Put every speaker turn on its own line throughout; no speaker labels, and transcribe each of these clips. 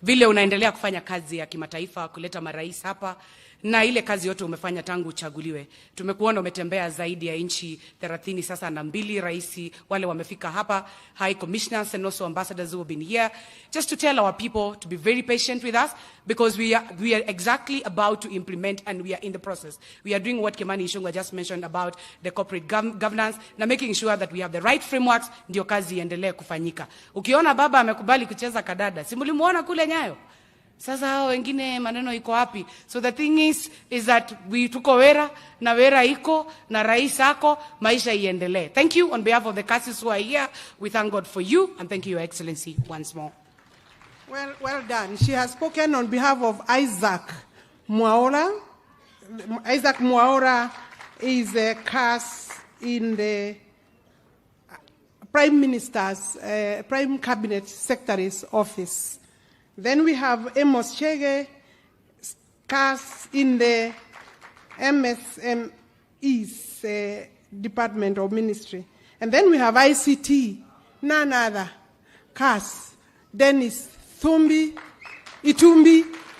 Vile unaendelea kufanya kazi ya kimataifa kuleta marais hapa na ile kazi yote umefanya tangu uchaguliwe. Tumekuona umetembea zaidi ya nchi 30 sasa na 2 rais wale wamefika hapa, high commissioners and also ambassadors who have been here, just to tell our people to be very patient with us, because we are exactly about to implement and we are in the process. We are doing what Kimani Ichung'wah just mentioned about the corporate governance na making sure that we have the right frameworks, ndio kazi iendelee kufanyika. Ukiona baba amekubali kucheza kadada, si mlimuona kule Nyayo? Sasa hao wengine maneno iko wapi? So the thing is that we tuko Wera na Wera iko na rais ako, maisha iendelee. Thank you on behalf of the castles who are here. We thank God for you and thank you, Your Excellency, once more.
Well done. She has spoken on behalf of Isaac Mwaura. Isaac Mwaura is a cast in the Prime Minister's, Prime Cabinet Secretary's office. Then we have Amos Chege, cast in the MSME's Department of Ministry. And then we have ICT, none other, cast Dennis Itumbi.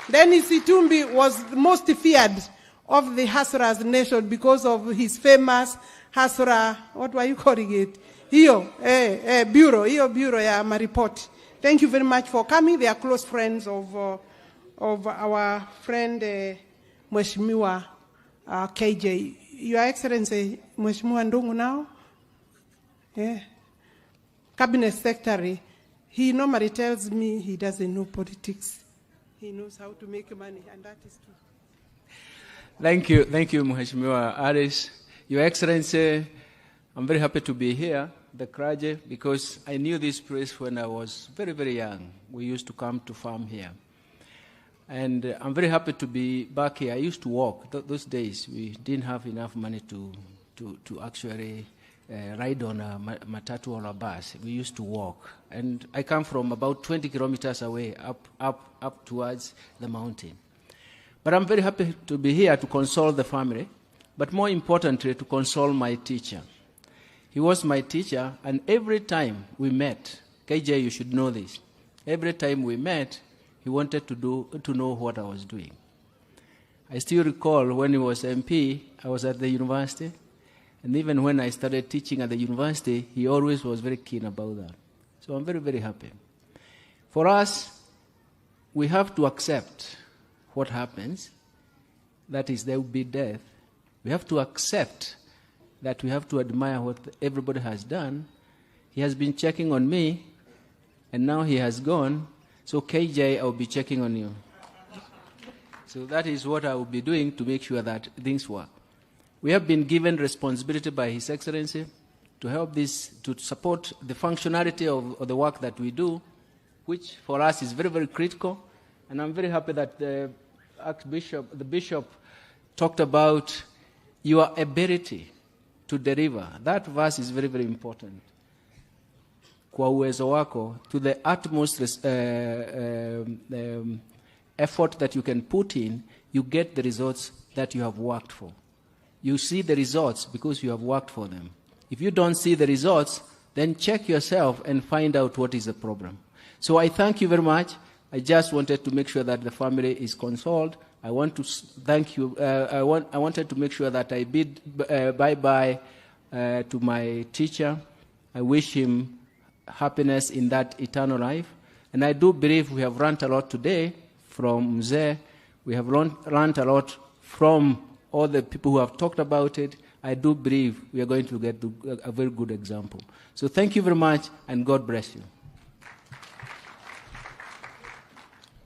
Dennis Itumbi was the most feared of the Hasra's nation because of his famous Hasra, what were you calling it? Bureau ya maripoti. Thank you very much for coming. They are close friends of our friend Mheshimiwa KJ. Your Excellency, Mheshimiwa Ndungu now, Cabinet Secretary, he normally tells me he doesn't know politics. He knows how to make money, and that is true.
Thank you, Mheshimiwa Aris. Your Excellency, I'm very happy to be here, the Kraje, because I knew this place when I was very, very young. We used to come to farm here. And I'm very happy to be back here. I used to walk. Those days, we didn't have enough money to actually ride on a matatu or a bus. We used to walk. And I come from about 20 kilometers away, up towards the mountain. But I'm very happy to be here to console the family, but more importantly, to console my teacher. He was my teacher, and every time we met, KJ, you should know this, every time we met, he wanted to know what I was doing. I still recall when he was MP, I was at the university, and even when I started teaching at the university, he always was very keen about that. So I'm very, very happy. For us, we have to accept what happens, that is, there will be death. We have to accept that we have to admire what everybody has done. He has been checking on me, and now he has gone. So KJ, I will be checking on you. So that is what I will be doing to make sure that things work. We have been given responsibility by His Excellency to help this, to support the functionality of the work that we do, which for us is very, very critical. And I'm very happy that the Bishop talked about your ability to deliver. That verse is very, very important. Kwa uwezo wako, to the utmost effort that you can put in, you get the results that you have worked for. You see the results because you have worked for them. If you don't see the results, then check yourself and find out what is the problem. So I thank you very much. I just wanted to make sure that the family is consoled. I want to thank you. I wanted to make sure that I bid bye-bye to my teacher. I wish him happiness in that eternal life. And I do believe we have learned a lot today from Mzee. We have learned a lot from all the people who have talked about it. I do believe we are going to get a very good example. So thank you very much, and God bless you.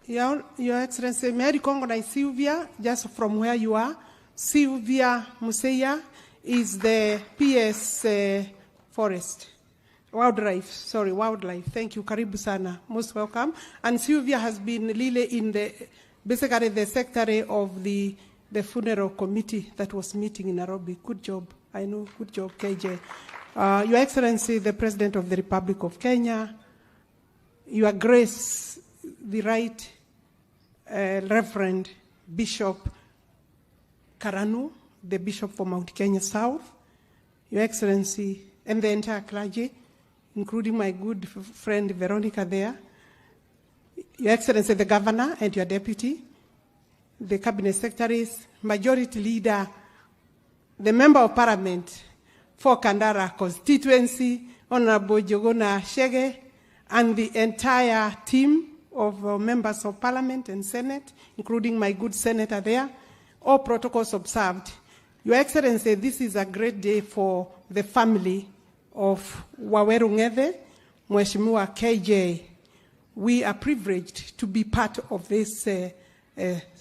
Your Excellency, may I recognize Sylvia, just from where you are. Sylvia Museya is the PS Wildlife. Thank you, karibu sana, most welcome. And Sylvia has been really in basically the secretary of the funeral committee that was meeting in Nairobi. Good job, I know, good job, KJ. Your Excellency, the President of the Republic of Kenya, Your Grace, the Right Reverend Bishop Karanu, the Bishop for Mount Kenya South, Your Excellency, and the entire clergy, including my good friend Veronica there, Your Excellency, the Governor and your Deputy, the Cabinet Secretaries, Majority Leader, the Member of Parliament for Kandara constituency, Honorable Jogona Shege, and the entire team of members of Parliament and Senate, including my good senator there, all protocols observed. Your Excellency, this is a great day for the family of Waweru Ng'ethe, Mheshimiwa KJ. We are privileged to be part of this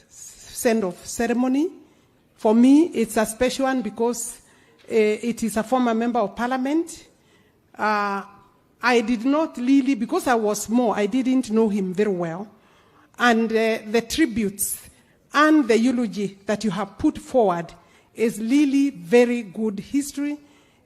send-off ceremony. For me, it's a special one because it is a former member of Parliament. I did not really, because I was small, I didn't know him very well. And the tributes and the eulogy that you have put forward is really very good history.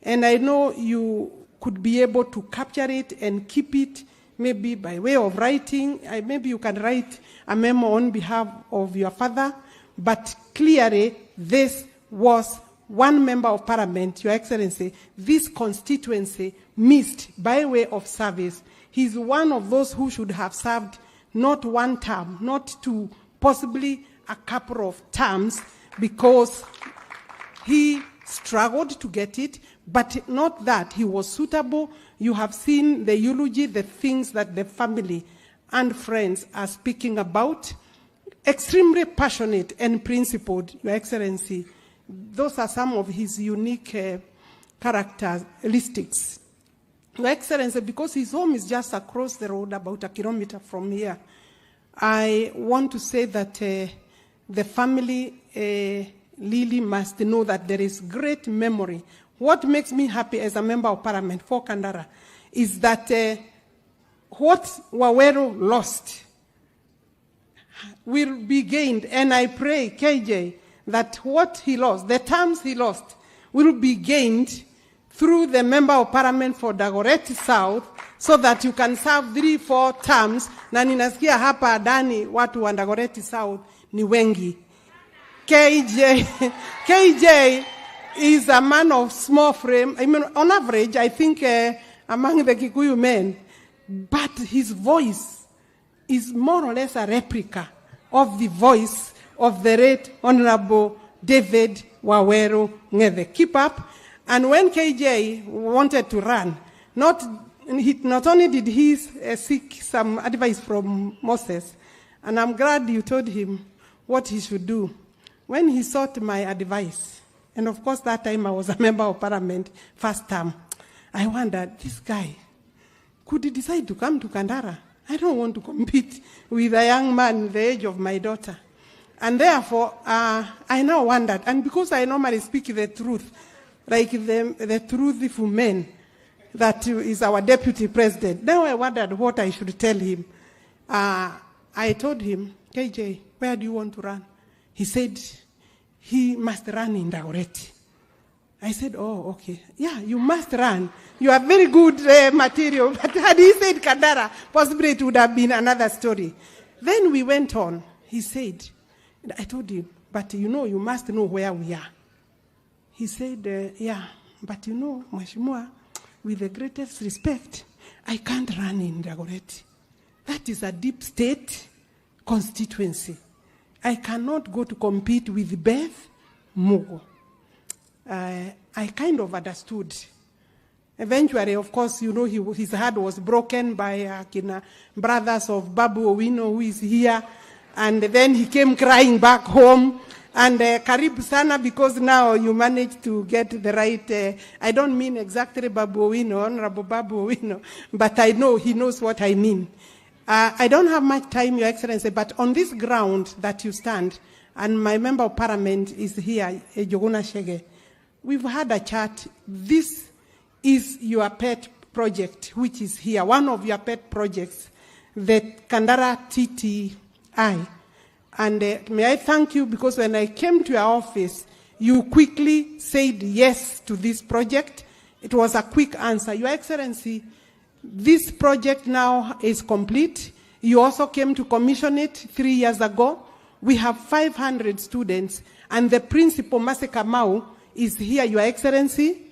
And I know you could be able to capture it and keep it, maybe by way of writing. Maybe you can write a memo on behalf of your father. But clearly, this was one member of Parliament, Your Excellency, this constituency missed by way of service. He's one of those who should have served not one term, not two, possibly a couple of terms, because he struggled to get it, but not that he was suitable. You have seen the eulogy, the things that the family and friends are speaking about. Extremely passionate and principled, Your Excellency. Those are some of his unique characteristics. Your Excellency, because his home is just across the road, about a kilometer from here, I want to say that the family really must know that there is great memory. What makes me happy as a member of Parliament for Kandara is that what Waweru lost will be gained. And I pray, KJ, that what he lost, the terms he lost, will be gained through the Member of Parliament for Dagoretti South, so that you can serve 3-4 terms. Na ninasikia hapa Adani watu wa Dagoretti South ni wengi. KJ is a man of small frame. I mean, on average, I think among the Kikuyu men, but his voice is more or less a replica of the voice of the late Honorable David Waweru Ng'ethe. Keep up. And when KJ wanted to run, not only did he seek some advice from Moses, and I'm glad you told him what he should do. When he sought my advice, and of course that time I was a member of Parliament, first term, I wondered, this guy, could he decide to come to Kandara? I don't want to compete with a young man the age of my daughter. And therefore, I now wondered, and because I normally speak the truth, like the truthful man that is our deputy president, now I wondered what I should tell him. I told him, KJ, where do you want to run? He said, he must run in Dagoretti. I said, oh, okay. Yeah, you must run. You have very good material. But had he said Kandara, possibly it would have been another story. Then we went on. He said, I told him, but you know, you must know where we are. He said, yeah, but you know, Mheshimiwa, with the greatest respect, I can't run in Dagoretti. That is a deep state constituency. I cannot go to compete with Beth Mugo. I kind of understood. Eventually, of course, you know, his heart was broken by brothers of Babu Owino, who is here. And then he came crying back home. And karibu sana, because now you managed to get the right, I don't mean exactly Babu Owino, Honorable Babu Owino, but I know he knows what I mean. I don't have much time, Your Excellency, but on this ground that you stand, and my member of Parliament is here, Jogona Shege, we've had a chat. This is your pet project, which is here, one of your pet projects, the Kandara TTI. And may I thank you, because when I came to your office, you quickly said yes to this project. It was a quick answer. Your Excellency, this project now is complete. You also came to commission it 3 years ago. We have 500 students, and the principal, Masika Mau, is here, Your Excellency.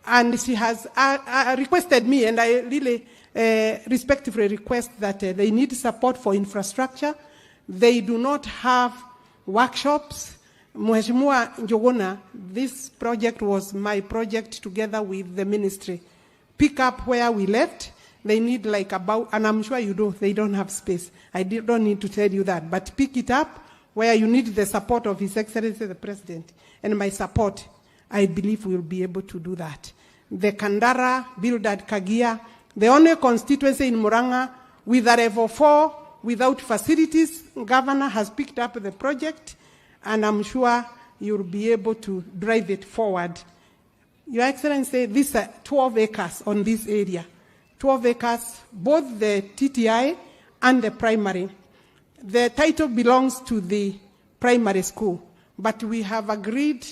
And she has requested me, and I really respectively request that they need support for infrastructure. They do not have workshops. Mheshimiwa Njuguna, this project was my project together with the ministry. Pick up where we left. They need like about, and I'm sure you do, they don't have space. I don't need to tell you that, but pick it up where you need the support of His Excellency the President. And my support, I believe we'll be able to do that. The Kandara, Bildad, Kagia, the only constituency in Murang'A with a level 4 without facilities, Governor has picked up the project, and I'm sure you'll be able to drive it forward. Your Excellency, these are 12 acres on this area. 12 acres, both the TTI and the primary. The title belongs to the primary school, but we have agreed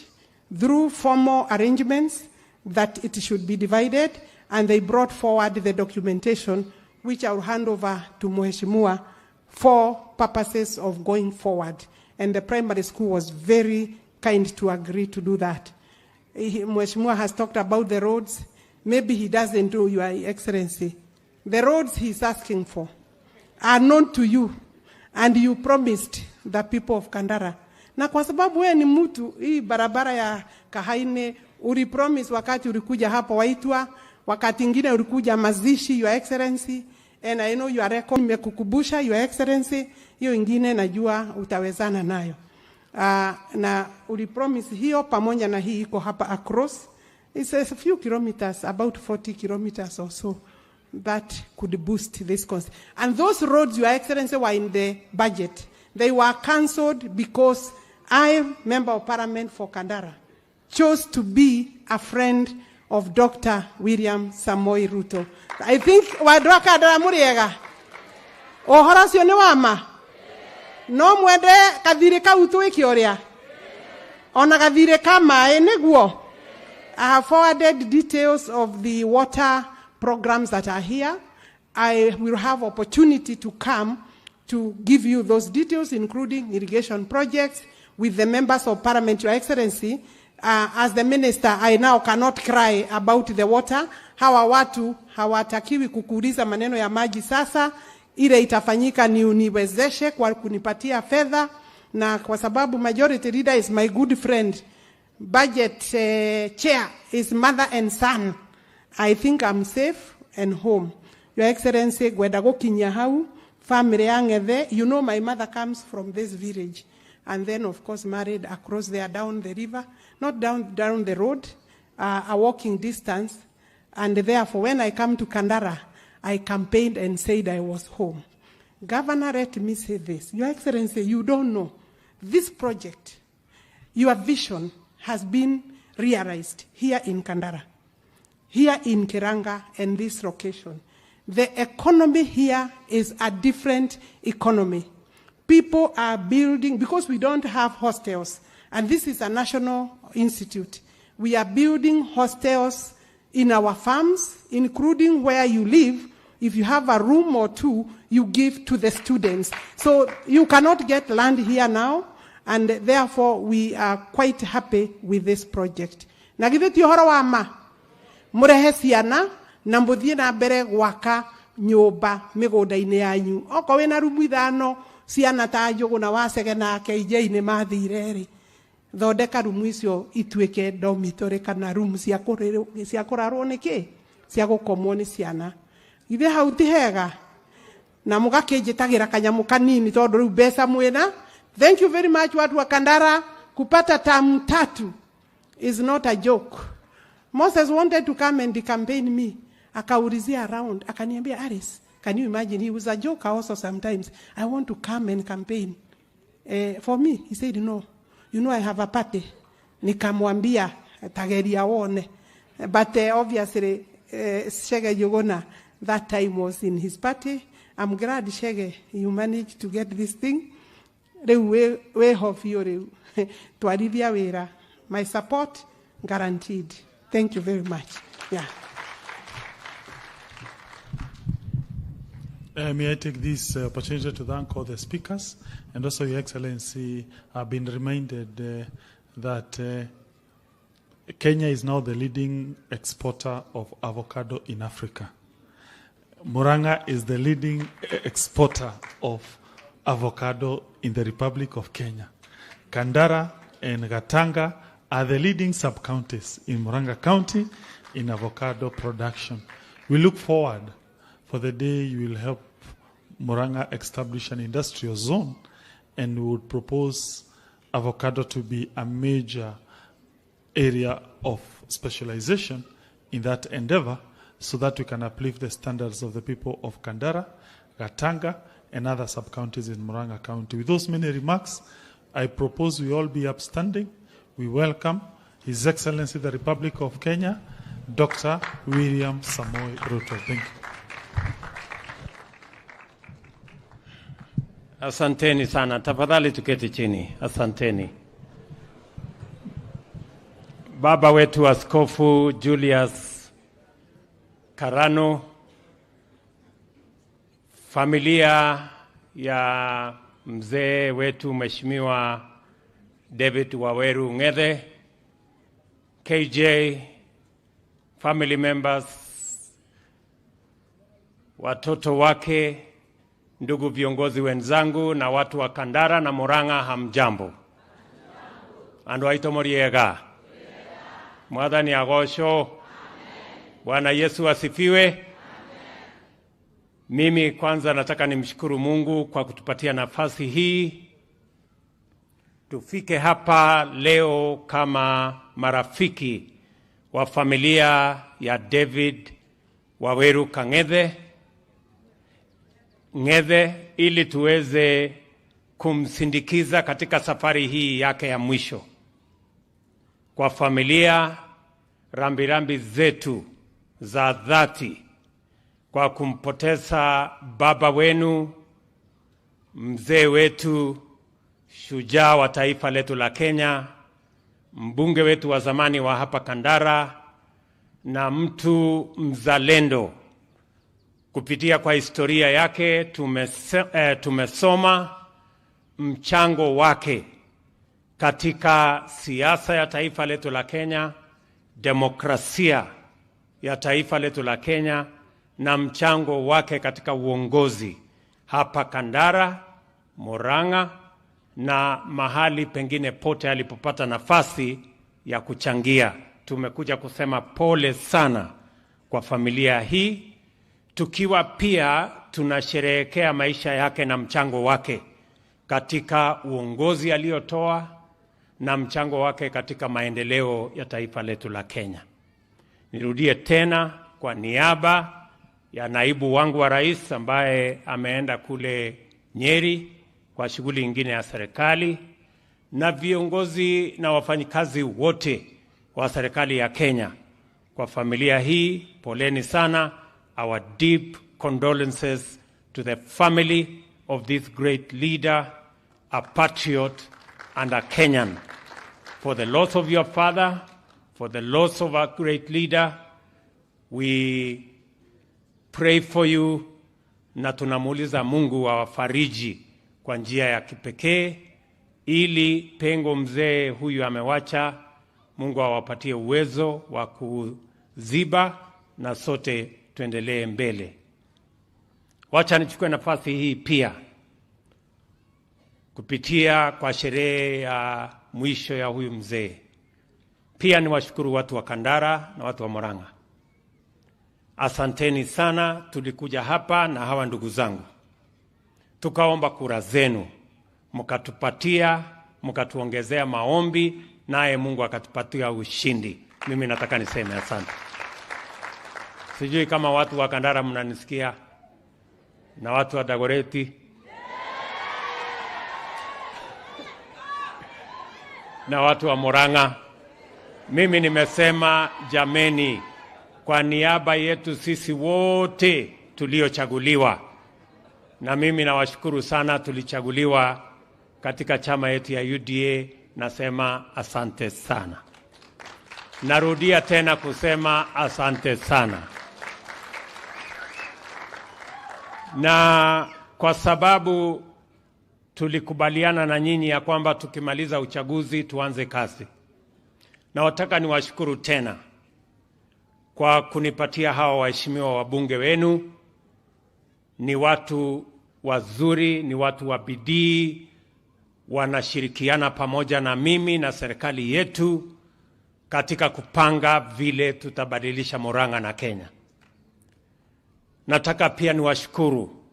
through formal arrangements that it should be divided, and they brought forward the documentation, which I will hand over to Mheshimiwa for purposes of going forward. And the primary school was very kind to agree to do that. Mheshimiwa has talked about the roads. Maybe he doesn't know, Your Excellency. The roads he's asking for are known to you, and you promised the people of Kandara. Na kwa sababu wewe ni mtu, hii barabara ya Kahaine, ulipromise wakati ulikuja hapa Waitwa, wakati ingine ulikuja mazishi, Your Excellency, and I know you are record, nimekukubusha, Your Excellency, hiyo ingine najua utawezana nayo. Na ulipromise hiyo pamoja na hii iko hapa across. It's a few kilometers, about 40 kilometers or so, that could boost this cost. And those roads, Your Excellency, were in the budget. They were cancelled because I, Member of Parliament for Kandara, chose to be a friend of Dr. William Samoei Ruto. I think wadwa Kandara muriega. Ohorasio ni wama. No mwende kathire ka utu ikioria. Ona kathire ka mae niguo. I have forwarded details of the water programs that are here. I will have opportunity to come to give you those details, including irrigation projects, with the members of Parliament, Your Excellency. As the minister, I now cannot cry about the water. Hawa watu hawatakiwi kukuuliza maneno ya maji sasa. Ile itafanyika ni uniwezeshe kwa kunipatia fedha, na kwa sababu majority leader is my good friend. Budget chair is mother and son. I think I'm safe and home. Your Excellency, gwenda gukinya hau, family yangethe, you know my mother comes from this village, and then of course married across there down the river, not down the road, a walking distance, and therefore when I come to Kandara, I campaigned and said I was home. Governor, let me say this. Your Excellency, you don't know. This project, your vision has been realized here in Kandara, here in Kiranga, and this location. The economy here is a different economy. People are building, because we don't have hostels, and this is a national institute. We are building hostels in our farms, including where you live. If you have a room or two, you give to the students. So you cannot get land here now, and therefore we are quite happy with this project. Nagitheti horo wa ma murehe ciana na muthie na mbere gwaka nyumba migunda-ini yanyu. Oko wina rumu ithano ciana ta Njuguna Wacege na KJ ni mathire ri, thondeka rumu icio ituike dormitory kana room cia kurarwo niki cia gukomwo ni ciana. Ithe hau ti hega na mugakinjitagira kanyamu kanini tondu riu mbeca mwina. Thank you very much watu wa Kandara. Kupata tamu 3 is not a joke. Moses wanted to come and campaign me. Akaulizia around, akaniambia, Aris, can you imagine? He was a joke also sometimes. I want to come and campaign. For me, he said, no. You know I have a party. Nikamwambia tageria wone. But obviously, Shege Njuguna, that time was in his party. I'm glad, Shege, you managed to get this thing. My support guaranteed. Thank you very much. Yeah.
May I take this opportunity to thank all the speakers, and also Your Excellency, I've been reminded that Kenya is now the leading exporter of avocado in Africa. Murang'A is the leading exporter of avocado in the Republic of Kenya. Kandara and Gatanga are the leading sub-counties in Murang'A County in avocado production. We look forward for the day you will help Murang'A establish an industrial zone, and we would propose avocado to be a major area of specialization in that endeavor, so that we can uplift the standards of the people of Kandara, Gatanga, and other sub-counties in Murang'A County. With those many remarks, I propose we all be upstanding. We welcome His Excellency the Republic of Kenya, Dr. William Samoei Ruto. Thank you.
Asanteni sana. Tafadhali tuketi chini. Asanteni. Baba wetu Askofu Julius Karano, familia ya mzee wetu Mheshimiwa David Waweru Ng'ethe, KJ, family members, watoto wake, ndugu viongozi wenzangu na watu wa Kandara na Murang'A, hamjambo. Andu aito muriega. Mwathani agocwo. Bwana Yesu asifiwe. Mimi kwanza nataka nimshukuru Mungu kwa kutupatia nafasi hii tufike hapa leo kama marafiki wa familia ya David Waweru Ng'ethe ili tuweze kumsindikiza katika safari hii yake ya mwisho. Kwa familia, rambirambi zetu za dhati kwa kumpoteza baba wenu, mzee wetu, shujaa wa taifa letu la Kenya, mbunge wetu wa zamani wa hapa Kandara, na mtu mzalendo. Kupitia kwa historia yake tumesoma mchango wake katika siasa ya taifa letu la Kenya, demokrasia ya taifa letu la Kenya, na mchango wake katika uongozi hapa Kandara, Murang'A na mahali pengine pote alipopata nafasi ya kuchangia. Tumekuja kusema pole sana kwa familia hii, tukiwa pia tunasherehekea maisha yake na mchango wake katika uongozi aliotoa na mchango wake katika maendeleo ya taifa letu la Kenya. Nirudie tena kwa niaba ya naibu wangu wa rais ambaye ameenda kule Nyeri kwa shughuli nyingine ya serikali, na viongozi na wafanyikazi wote wa serikali ya Kenya, kwa familia hii poleni sana. Our deep condolences to the family of this great leader, a patriot and a Kenyan, for the loss of your father, for the loss of our great leader. We pray for you, na tunamuuliza Mungu awafariji kwa njia ya kipekee, ili pengo mzee huyu amewacha, Mungu awapatie uwezo wa kuziba na sote tuendelee mbele. Wacha nichukue nafasi hii pia kupitia kwa sherehe ya mwisho ya huyu mzee. Pia niwashukuru watu wa Kandara na watu wa Murang'A. Asanteni sana. Tulikuja hapa na hawa ndugu zangu, tukaomba kura zenu, mkatupatia, mkatuongezea maombi, naye Mungu akatupatia ushindi. Mimi nataka niseme asante. Sijui kama watu wa Kandara mnanisikia, na watu wa Dagoreti na watu wa Murang'A. Mimi nimesema jameni, kwa niaba yetu sisi wote tuliochaguliwa, na mimi nawashukuru sana, tulichaguliwa katika chama yetu ya UDA, nasema asante sana. Narudia tena kusema asante sana. Na kwa sababu tulikubaliana na nyinyi ya kwamba tukimaliza uchaguzi tuanze kazi, na wataka niwashukuru tena kwa kunipatia hawa waheshimiwa wabunge wenu ni watu wazuri, ni watu wa bidii, wanashirikiana pamoja na mimi na serikali yetu katika kupanga vile tutabadilisha Murang'A na Kenya. Nataka pia niwashukuru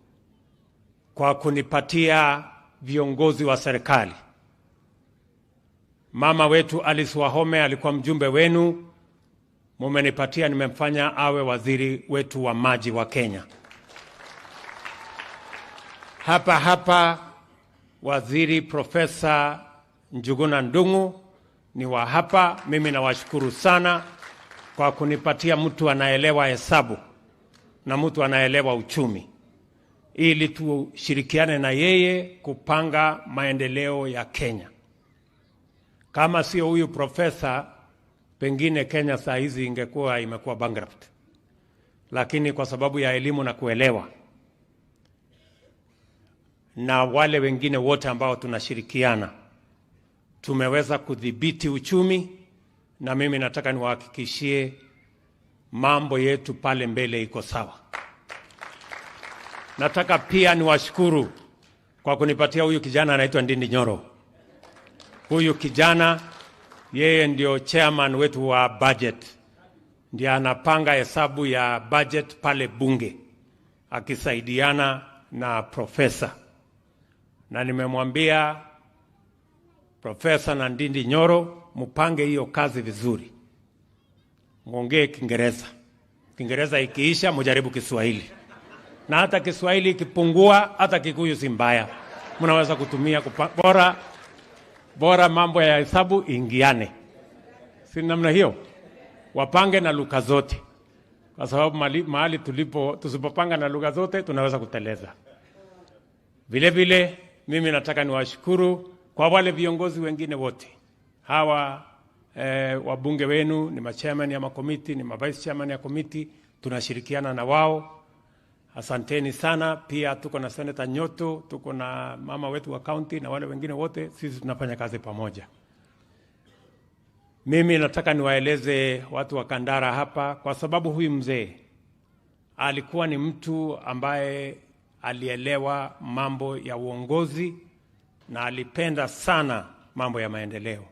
kwa kunipatia viongozi wa serikali. Mama wetu Alice Wahome alikuwa mjumbe wenu, mumenipatia, nimemfanya awe waziri wetu wa maji wa Kenya. Hapa waziri Profesa Njuguna Ndung'u ni wa hapa. Mimi nawashukuru sana kwa kunipatia mtu anaelewa hesabu na mtu anaelewa uchumi, ili tushirikiane na yeye kupanga maendeleo ya Kenya. Kama sio huyu profesa, pengine Kenya saa hizi imekuwa bankrupt. Lakini kwa sababu ya elimu na kuelewa, na wale wengine wote ambao tunashirikiana, tumeweza kudhibiti uchumi, na mimi nataka niwahakikishie mambo yetu pale mbele iko sawa. Nataka pia niwashukuru kwa kunipatia huyu kijana anaitwa Ndindi Nyoro. Huyu kijana yeye ndio chairman wetu wa budget. Ndiye anapanga hesabu ya budget pale bunge, akisaidiana na profesa. Na nimemwambia profesa na Ndindi Nyoro, mupange hiyo kazi vizuri. Muongee Kiingereza. Kiingereza ikiisha mujaribu Kiswahili. Na hata Kiswahili ikipungua, hata Kikuyu si mbaya. Mnaweza kutumia bora mambo ya hesabu ingiane. Si namna hiyo? Wapange na lugha zote. Kwa sababu mahali tusipopanga na lugha zote tunaweza kuteleza. Vile vile mimi nataka niwashukuru kwa wale viongozi wengine wote. Hawa wabunge wenu ni machairman ya makomiti, ni vice chairman ya komiti, tunashirikiana na wao. Asanteni sana. Pia tuko na Senator Nyoto, tuko na mama wetu wa county na wale wengine wote, sisi tunafanya kazi pamoja. Mimi nataka niwaeleze watu wa Kandara hapa, kwa sababu huyu mzee alikuwa ni mtu ambaye alielewa mambo ya uongozi na alipenda sana mambo ya maendeleo.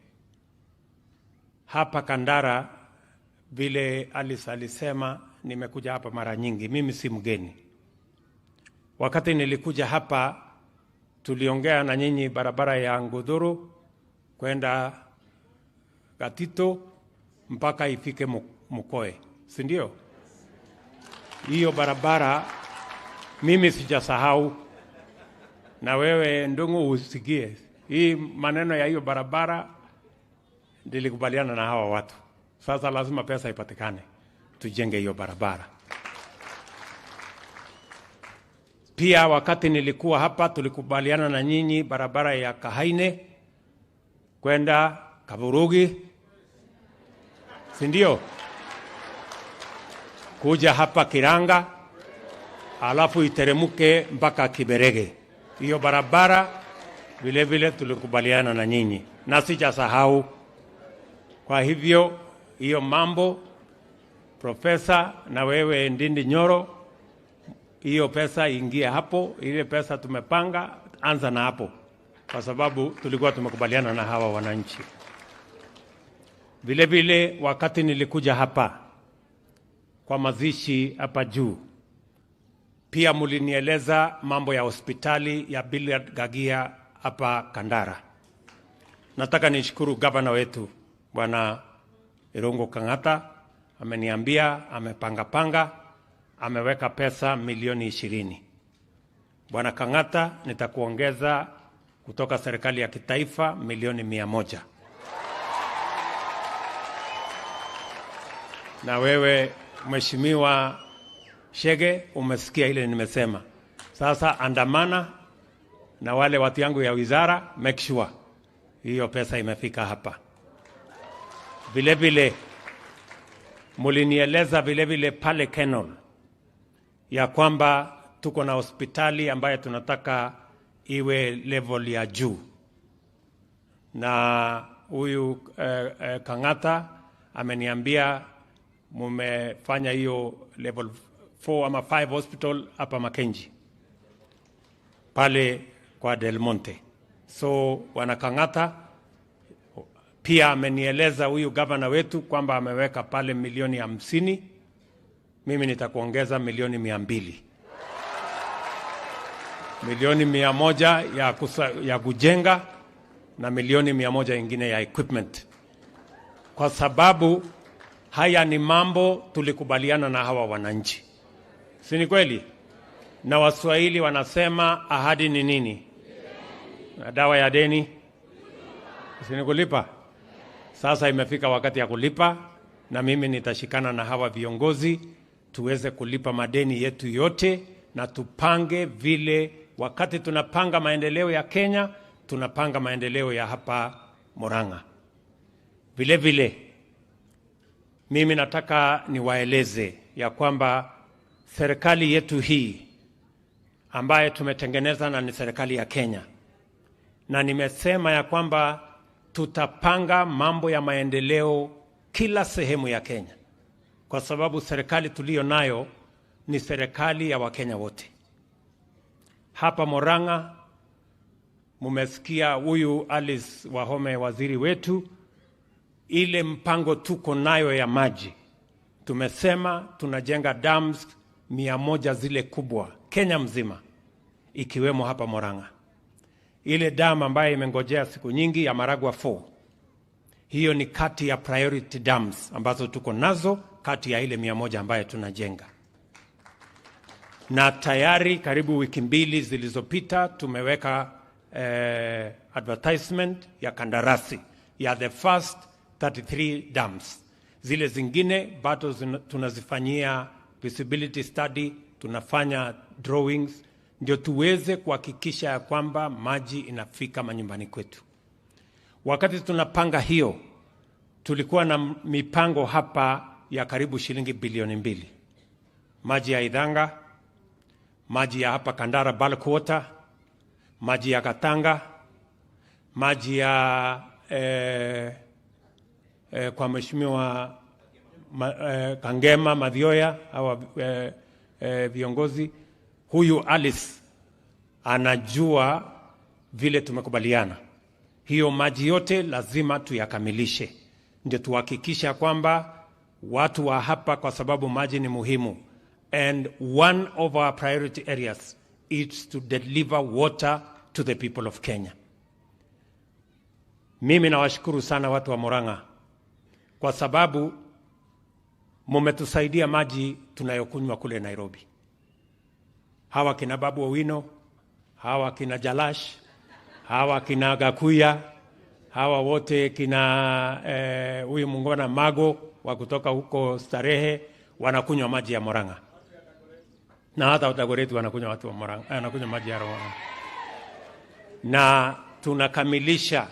Hapa Kandara, vile Alice alisema, nimekuja hapa mara nyingi, mimi si mgeni. Wakati nilikuja hapa, tuliongea na nyinyi barabara ya Ngodoro kwenda Gatito mpaka ifike Mukoe, si ndio? Hiyo barabara mimi sijasahau, na wewe Ndung'u usikie. Hii maneno ya hiyo barabara nilikubaliana na hawa watu. Sasa lazima pesa ipatikane tujenge hiyo barabara. Pia wakati nilikuwa hapa tulikubaliana na nyinyi barabara ya Kahaine kwenda Kaburugi, si ndio? Kuja hapa Kiranga, alafu iteremuke mpaka Kiberege. Hiyo barabara vile vile tulikubaliana na nyinyi, na sijasahau. Kwa hivyo hiyo mambo, profesa na wewe Ndindi Nyoro, hiyo pesa ingia hapo. Ile pesa tumepanga, anza na hapo, kwa sababu tulikuwa tumekubaliana na hawa wananchi. Vile vile wakati nilikuja hapa kwa mazishi hapa juu, pia mulinieleza mambo ya hospitali ya Billiard Gagia hapa Kandara. Nataka nishukuru gavana wetu Bwana Irungu Kang'ata, ameniambia amepanga, ameweka pesa milioni 20. Bwana Kang'ata, nitakuongeza kutoka serikali ya kitaifa milioni 100. Na wewe Mheshimiwa Shege, umesikia ile nimesema. Sasa andamana na wale watu yangu ya wizara, make sure hiyo pesa imefika hapa. Vile vile mulinieleza vile vile pale Kenol ya kwamba tuko na hospitali ambayo tunataka iwe level ya juu, na huyu Kang'ata ameniambia mumefanya hiyo level 4 ama 5 hospital hapa Makenji. pale kwa Del Monte. So wanakang'ata pia amenieleza huyu gavana wetu kwamba ameweka pale milioni 50. Mimi nitakuongeza milioni 200. Milioni 100 ya kujenga na milioni 100 ingine ya equipment. Kwa sababu haya ni mambo tulikubaliana na hawa wananchi. Si ni kweli? Na Waswahili wanasema ahadi ni nini? Na dawa ya deni si ni kulipa. Sasa imefika wakati ya kulipa, na mimi nitashikana na hawa viongozi tuweze kulipa madeni yetu yote, na tupange vile wakati tunapanga maendeleo ya Kenya, tunapanga maendeleo ya hapa Murang'A. Vile vile mimi nataka niwaeleze ya kwamba serikali yetu hii ambaye tumetengeneza na ni serikali ya Kenya, na nimesema ya kwamba tutapanga mambo ya maendeleo kila sehemu ya Kenya, kwa sababu serikali tuliyo nayo ni serikali ya Wakenya wote. Hapa Murang'A mumesikia huyu Alice Wahome waziri wetu, ile mpango tuko nayo ya maji. Tumesema tunajenga dams 100 zile kubwa Kenya mzima, ikiwemo hapa Murang'A. Ile dam ambayo imengojea siku nyingi ya Maragwa 4, hiyo ni kati ya priority dams ambazo tuko nazo, kati ya ile 100 ambayo tunajenga. Na tayari karibu wiki 2 zilizopita tumeweka advertisement ya kandarasi ya the first 33 dams. Zile zingine bado tunazifanyia feasibility study, tunafanya drawings, ndio tuweze kuhakikisha ya kwamba maji inafika manyumbani kwetu. Wakati tunapanga hiyo, tulikuwa na mipango hapa ya karibu shilingi bilioni 2. Maji ya Idhanga, maji ya hapa Kandara bulk water, maji ya Katanga, maji ya kwa mheshimiwa Kangema Madhioya au viongozi. Huyu Alice anajua vile tumekubaliana. Hiyo maji yote lazima tuyakamilishe, ndio tuhakikisha kwamba watu wa hapa, kwa sababu maji ni muhimu. And one of our priority areas is to deliver water to the people of Kenya. Mimi nawashukuru sana watu wa Murang'A, kwa sababu mumetusaidia maji tunayokunywa kule Nairobi. Hawa kina Babu Owino, hawa kina Jalash, hawa kina Gakuya, hawa wote kina huyu Mungona Mago wa kutoka huko Starehe wanakunywa maji ya Murang'A. Na hata Dagoretti wanakunywa watu wa Murang'A, wanakunywa maji ya Murang'A. Na tunakamilisha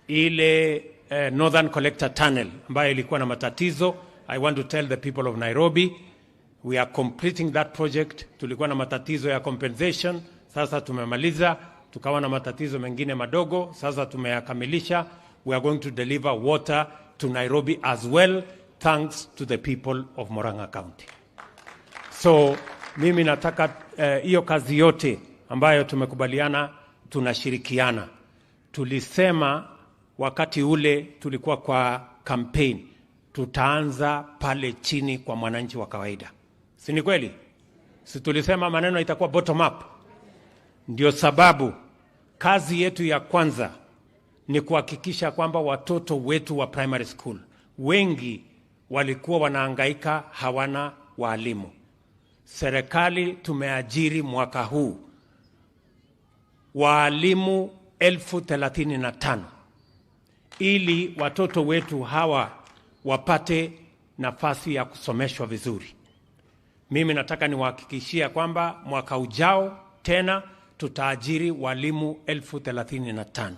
ile Northern Collector Tunnel ambayo ilikuwa na matatizo. I want to tell the people of Nairobi, we are completing that project. Tulikuwa na matatizo ya compensation, sasa tumemaliza. Tukawa na matatizo mengine madogo, sasa tumeyakamilisha. We are going to deliver water to Nairobi as well, thanks to the people of Murang'A County. So mimi nataka hiyo kazi yote ambayo tumekubaliana tunashirikiana. Tulisema wakati ule tulikuwa kwa campaign, tutaanza pale chini kwa mwananchi wa kawaida. Si ni kweli? Si tulisema maneno itakuwa bottom up? Ndio sababu kazi yetu ya kwanza ni kuhakikisha kwamba watoto wetu wa primary school, wengi walikuwa wanahangaika, hawana walimu. Serikali tumeajiri mwaka huu walimu 35,000 ili watoto wetu hawa wapate nafasi ya kusomeshwa vizuri. Mimi nataka niwahakikishia kwamba mwaka ujao tena tutaajiri walimu 35,000.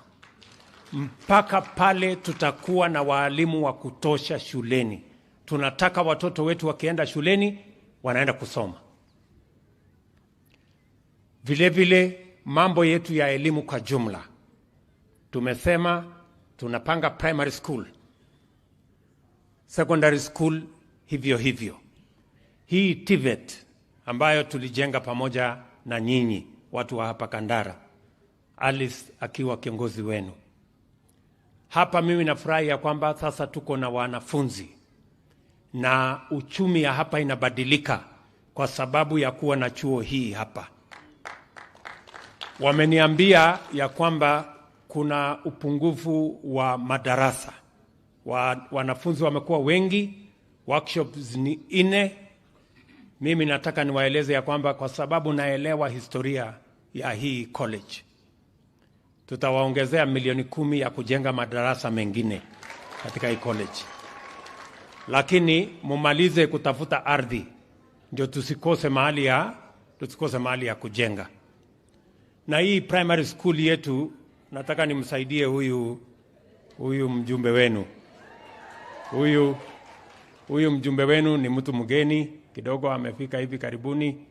Mpaka pale tutakuwa na walimu wa kutosha shuleni. Tunataka watoto wetu wakienda shuleni wanaenda kusoma. Vile vile mambo yetu ya elimu kwa jumla, tumesema tunapanga primary school, secondary school hivyo hivyo. Hii TVET ambayo tulijenga pamoja na nyinyi watu wa hapa Kandara, Alice akiwa kiongozi wenu. Hapa mimi nafurahi ya kwamba sasa tuko na wanafunzi na uchumi ya hapa inabadilika kwa sababu ya kuwa na chuo hii hapa. Wameniambia ya kwamba kuna upungufu wa madarasa. Wanafunzi wamekuwa wengi, workshops ni 4. Mimi nataka niwaeleze ya kwamba kwa sababu naelewa historia ya hii college, tutawaongezea milioni 10 ya kujenga madarasa mengine katika hii college. Lakini mumalize kutafuta ardhi ndio tusikose mahali ya kujenga. Na hii primary school yetu nataka nimsaidie huyu mjumbe wenu. Huyu mjumbe wenu ni mtu mgeni kidogo, amefika hivi karibuni.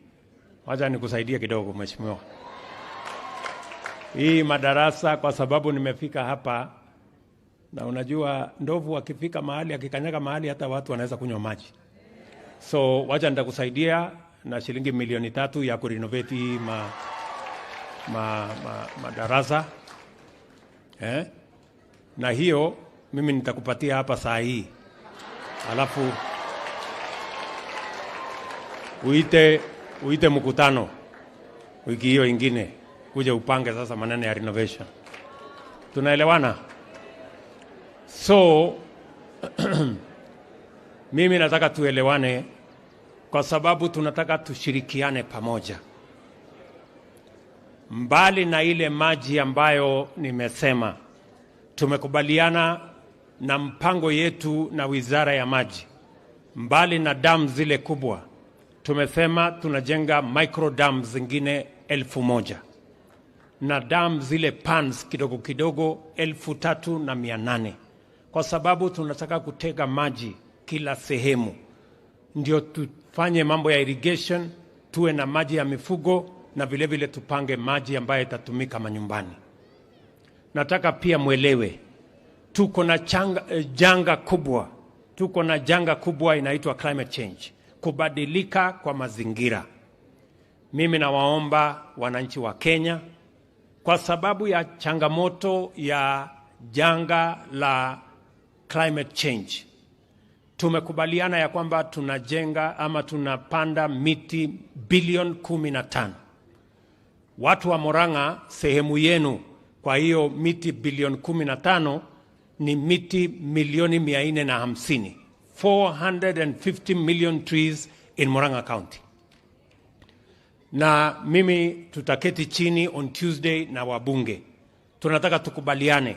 Wacha nikusaidie kidogo mheshimiwa. Hii madarasa kwa sababu nimefika hapa, na unajua ndovu akifika mahali, akikanyaga mahali, hata watu wanaweza kunywa maji. So wacha nitakusaidia na shilingi milioni 3 ya kurenovate madarasa. Na hiyo mimi nitakupatia hapa saa hii. Alafu uite mkutano wiki hiyo ingine kuja upange sasa maneno ya renovation. Tunaelewana? So mimi nataka tuelewane kwa sababu tunataka tushirikiane pamoja. Mbali na ile maji ambayo nimesema, tumekubaliana na mpango yetu na Wizara ya Maji. Mbali na dam zile kubwa, tumesema tunajenga micro dams zingine 1,000 na dam zile pans kidogo kidogo 3,800, kwa sababu tunataka kutega maji kila sehemu, ndio tufanye mambo ya irrigation, tuwe na maji ya mifugo, na vile vile tupange maji ambayo itatumika manyumbani. Nataka pia mwelewe tuko na janga kubwa inaitwa climate change, kubadilika kwa mazingira. Mimi nawaomba wananchi wa Kenya, kwa sababu ya changamoto ya janga la climate change, tumekubaliana ya kwamba tunajenga ama tunapanda miti bilioni 15. Watu wa Murang'A, sehemu yenu kwa hiyo miti bilioni 15 ni miti milioni 450. 450 million trees in Murang'A County. Na mimi tutaketi chini on Tuesday na wabunge. Tunataka tukubaliane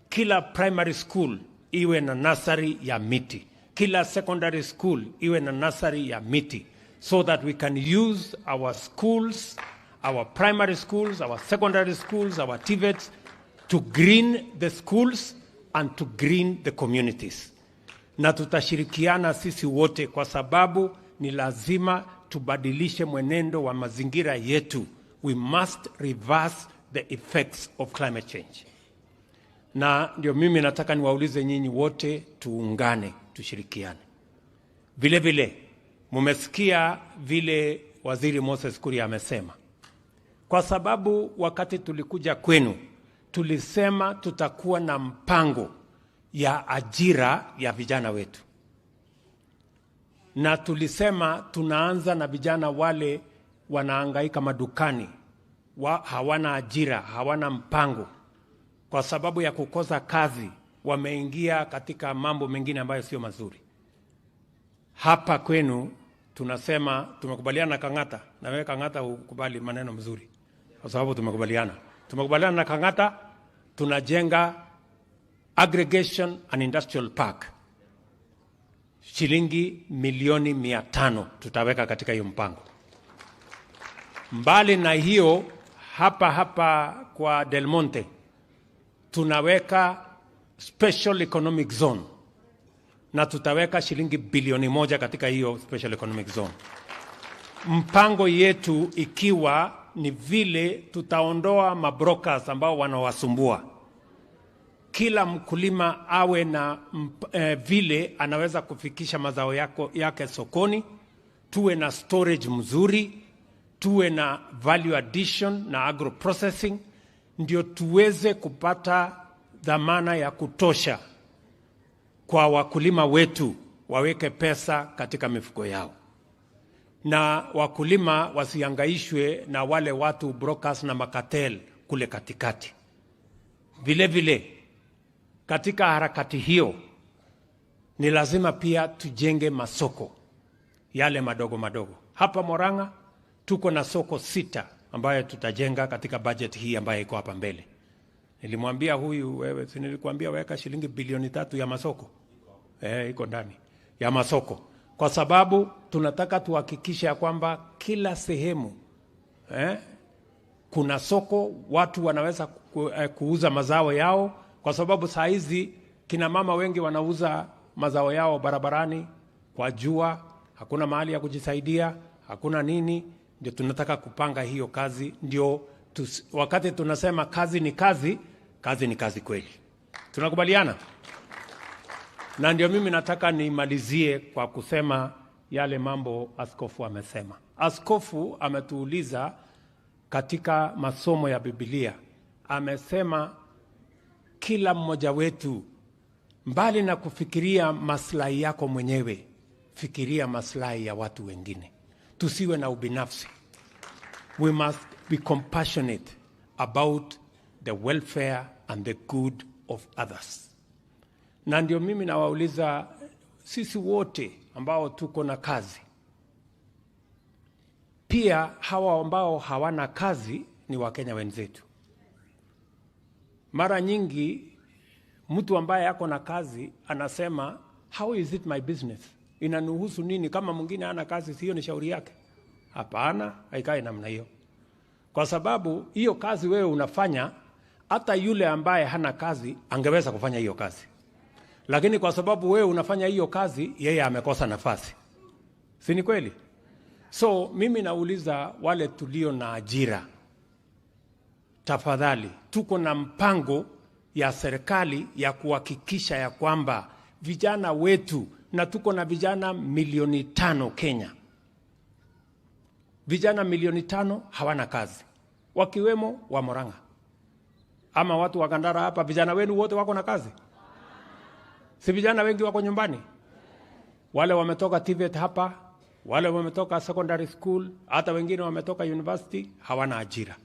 kila primary school iwe na nursery ya miti, kila secondary school iwe na nursery ya miti, so that we can use our schools, our primary schools, our secondary schools, our TVETs to green the schools and to green the communities. Na tutashirikiana sisi wote kwa sababu ni lazima tubadilishe mwenendo wa mazingira yetu. We must reverse the effects of climate change. Na ndio mimi nataka niwaulize nyinyi wote tuungane, tushirikiane. Vile vile mumesikia vile Waziri Moses Kuria amesema. Kwa sababu wakati tulikuja kwenu tulisema tutakuwa na mpango ya ajira ya vijana wetu. Na tulisema tunaanza na vijana wale wanahangaika madukani, hawana ajira, hawana mpango. Kwa sababu ya kukosa kazi, wameingia katika mambo mengine ambayo sio mazuri. Hapa kwenu tunasema tumekubaliana na Kang'ata, na wewe Kang'ata ukubali maneno mzuri. Kwa sababu tumekubaliana na Kang'ata, tunajenga aggregation and industrial park. Shilingi milioni 500 tutaweka katika hiyo mpango. Mbali na hiyo, hapa kwa Del Monte tunaweka special economic zone, na tutaweka shilingi bilioni 1 katika hiyo special economic zone. Mpango yetu ikiwa ni vile tutaondoa mabrokers ambao wanawasumbua. Kila mkulima awe na vile anaweza kufikisha mazao yake sokoni, tuwe na storage mzuri, tuwe na value addition na agro processing, ndio tuweze kupata dhamana ya kutosha kwa wakulima wetu waweke pesa katika mifuko yao, na wakulima wasihangaishwe na wale watu brokers na makatel kule katikati. Vile vile katika harakati hiyo ni lazima pia tujenge masoko yale madogo madogo. Hapa Murang'A tuko na soko 6 ambayo tutajenga katika budget hii ambayo iko hapa mbele. Nilimwambia huyu, wewe si nilikwambia weka shilingi bilioni 3 ya masoko? Iko ndani ya masoko, kwa sababu tunataka tuhakikisha kwamba kila sehemu kuna soko, watu wanaweza kuuza mazao yao, kwa sababu saa hizi kina mama wengi wanauza mazao yao barabarani kwa jua, hakuna mahali ya kujisaidia, hakuna nini. Ndio tunataka kupanga hiyo kazi, ndio wakati tunasema kazi ni kazi, kazi ni kazi kweli. Tunakubaliana? Na ndio mimi nataka nimalizie kwa kusema yale mambo askofu amesema. Askofu ametuuliza katika masomo ya Biblia, amesema kila mmoja wetu, mbali na kufikiria maslahi yako mwenyewe, fikiria maslahi ya watu wengine. Tusiwe na ubinafsi. We must be compassionate about the welfare and the good of others. Na ndio mimi nawauliza sisi wote ambao tuko na kazi, pia hawa ambao hawana kazi ni Wakenya wenzetu. Mara nyingi mtu ambaye yako na kazi anasema, how is it my business? Inanuhusu nini kama mwingine hana kazi? Sio ni shauri yake? Hapana, haikae namna hiyo. Kwa sababu hiyo kazi wewe unafanya, hata yule ambaye hana kazi angeweza kufanya hiyo kazi. Lakini kwa sababu wewe unafanya hiyo kazi, yeye amekosa nafasi. Si ni kweli? So mimi nauliza wale tulio na ajira, tafadhali, tuko na mpango ya serikali ya kuhakikisha ya kwamba vijana wetu, na tuko na vijana milioni 5 Kenya. Vijana milioni 5 hawana kazi, wakiwemo wa Murang'A. Ama watu wa Kandara hapa, vijana wenu wote wako na kazi? Si vijana wengi wako nyumbani? Wale wametoka TVET hapa, wale wametoka secondary school, hata wengine wametoka university, hawana ajira.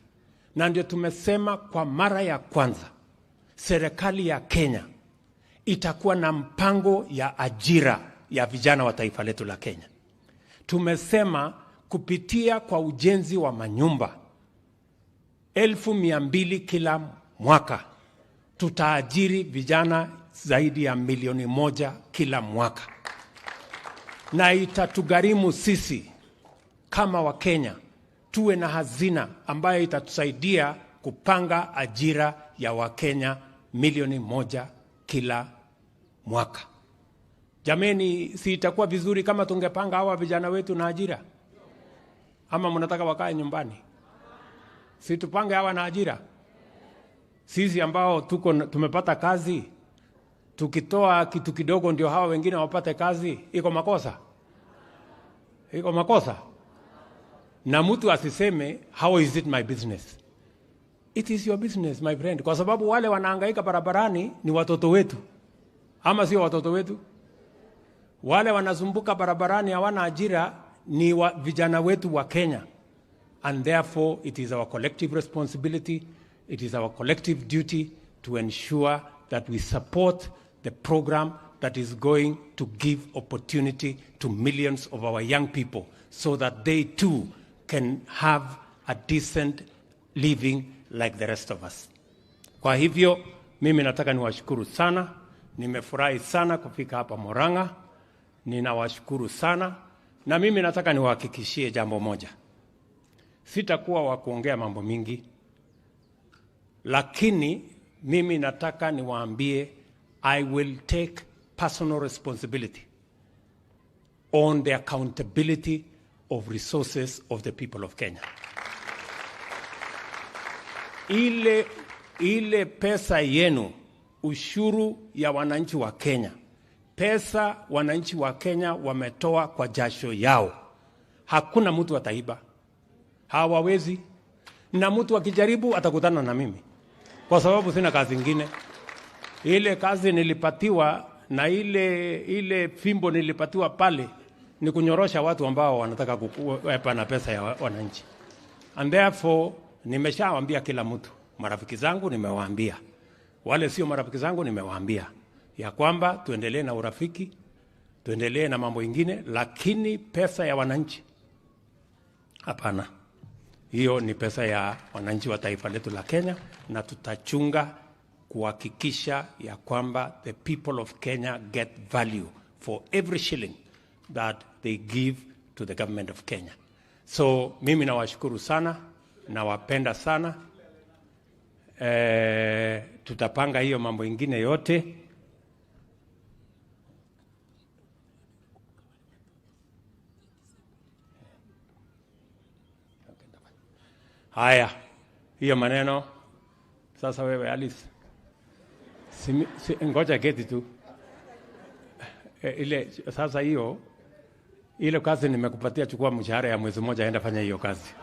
Na ndio tumesema kwa mara ya kwanza serikali ya Kenya itakuwa na mpango ya ajira ya vijana wa taifa letu la Kenya. Tumesema kupitia kwa ujenzi wa manyumba 1,200 kila mwaka, tutaajiri vijana zaidi ya 1,000,000 kila mwaka. Na itatugharimu sisi kama Wakenya tuwe na hazina ambayo itatusaidia kupanga ajira ya Wakenya 1,000,000 kila mwaka. Jameni, si itakuwa vizuri kama tungepanga hawa vijana wetu na ajira? Ama mnataka wakae nyumbani? Si tupange hawa na ajira? Sisi ambao tumepata kazi, tukitoa kitu kidogo ndio hawa wengine wapate kazi, iko makosa? Iko makosa? Na mtu asiseme, how is it my business? It is your business, my friend. Kwa sababu wale wanahangaika barabarani ni watoto wetu. Ama sio watoto wetu? Wale wanazumbuka barabarani hawana ajira ni vijana wetu wa Kenya. And therefore it is our collective responsibility, it is our collective duty to ensure that we support the program that is going to give opportunity to millions of our young people so that they too can have a decent living like the rest of us. Kwa hivyo mimi nataka niwashukuru sana. Nimefurahi sana kufika hapa Murang'A. Ninawashukuru sana. Na mimi nataka niwahakikishie jambo moja. Sitakuwa wa kuongea mambo mingi, lakini mimi nataka niwaambie, I will take personal responsibility on the accountability of resources of the people of Kenya. Ile pesa yenu, ushuru ya wananchi wa Kenya, pesa wananchi wa Kenya wametoa kwa jasho yao. Hakuna mtu ataiba. hawawezi, na mtu akijaribu atakutana na mimi, kwa sababu sina kazi ingine. Ile kazi nilipatiwa na ile fimbo nilipatiwa pale ni kunyorosha watu ambao wanataka kuwepa na pesa ya wananchi. And therefore nimeshawaambia kila mtu, marafiki zangu nimewaambia, wale sio marafiki zangu nimewaambia ya kwamba tuendelee na urafiki, tuendelee na mambo ingine, lakini pesa ya wananchi hapana. Hiyo ni pesa ya wananchi wa taifa letu la Kenya, na tutachunga kuhakikisha ya kwamba the people of Kenya get value for every shilling that they give to the government of Kenya. So mimi nawashukuru sana, nawapenda sana. Tutapanga hiyo mambo ingine yote. Haya, hiyo maneno sasa. Wewe Alice, ngoja keti tu. Ile sasa hiyo ile kazi nimekupatia, chukua mshahara ya mwezi mmoja, aenda fanya hiyo kazi.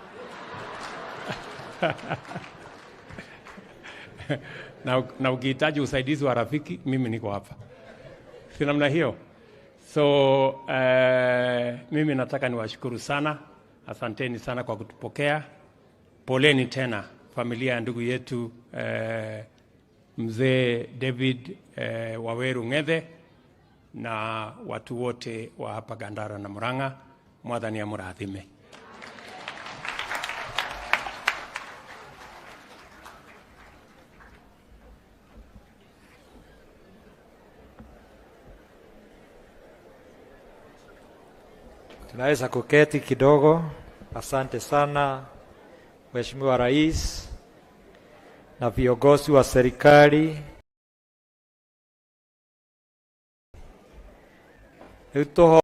na ukihitaji usaidizi wa rafiki, mimi niko hapa. Si namna hiyo? So mimi nataka niwashukuru sana. Asanteni sana kwa kutupokea. Poleni tena familia ya ndugu yetu mzee David Waweru Ng'ethe na watu wote wa hapa Gandara na Murang'a. Mwathani ya murathime.
Tunaweza kuketi kidogo. Asante sana Mheshimiwa Rais na viongozi wa serikali. Ruto